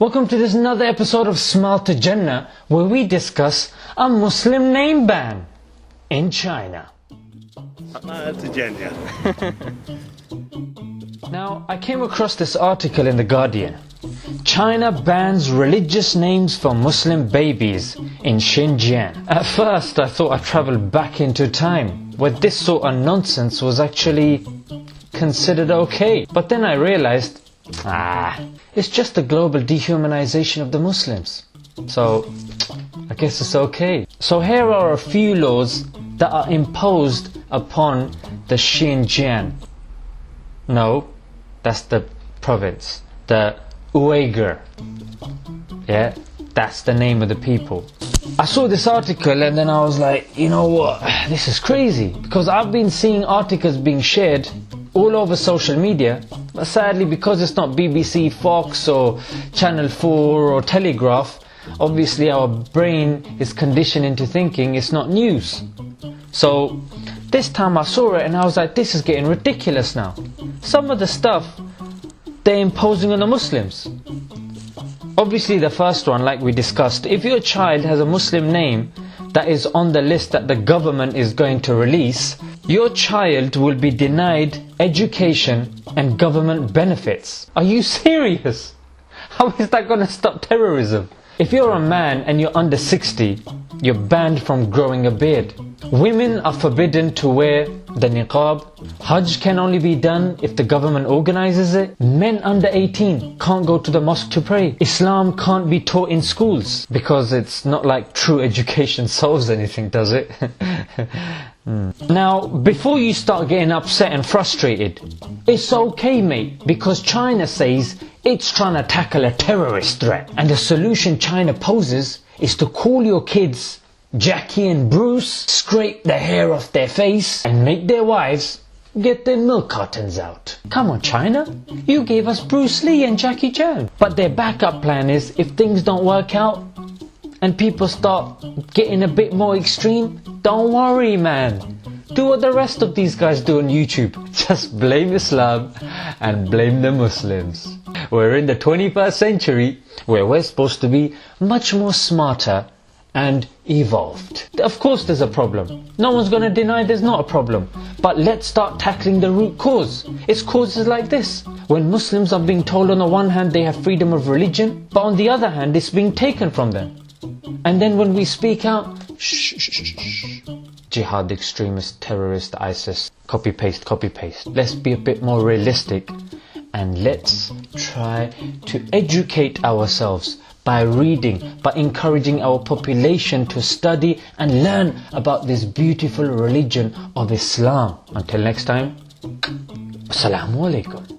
Welcome to this another episode of Smile to Jannah, where we discuss a Muslim name ban in China. Now, I came across this article in The Guardian. China bans religious names for Muslim babies in Xinjiang. At first, I thought I travelled back into time, where this sort of nonsense was actually considered okay. But then I realised, it's just the global dehumanization of the Muslims. So, I guess it's okay. So here are a few laws that are imposed upon the Xinjiang. No, that's the province. The Uyghur. Yeah, that's the name of the people. I saw this article and then I was like, you know what, this is crazy. Because I've been seeing articles being shared all over social media, but sadly because it's not BBC, Fox or Channel 4 or Telegraph, obviously our brain is conditioned into thinking it's not news. So this time I saw it and I was like, this is getting ridiculous now. Some of the stuff they're imposing on the Muslims. Obviously the first one, like we discussed, if your child has a Muslim name that is on the list that the government is going to release, your child will be denied education and government benefits. Are you serious? How is that going to stop terrorism? If you're a man and you're under 60, you're banned from growing a beard. Women are forbidden to wear the niqab. Hajj can only be done if the government organizes it. Men under 18 can't go to the mosque to pray. Islam can't be taught in schools because it's not like true education solves anything, does it? Now, before you start getting upset and frustrated, it's okay, mate, because China says it's trying to tackle a terrorist threat. And the solution China poses is to call your kids Jackie and Bruce, scrape the hair off their face, and make their wives get their milk cartons out. Come on, China, you gave us Bruce Lee and Jackie Chan. But their backup plan is, if things don't work out and people start getting a bit more extreme, don't worry, man. Do what the rest of these guys do on YouTube. Just blame Islam and blame the Muslims. We're in the 21st century where we're supposed to be much more smarter and evolved. Of course there's a problem. No one's going to deny there's not a problem. But let's start tackling the root cause. It's causes like this. When Muslims are being told on the one hand they have freedom of religion, but on the other hand it's being taken from them. And then when we speak out, jihad, extremist, terrorist, ISIS, copy paste, copy paste. Let's be a bit more realistic and let's try to educate ourselves by reading, by encouraging our population to study and learn about this beautiful religion of Islam. Until next time, Assalamu alaikum.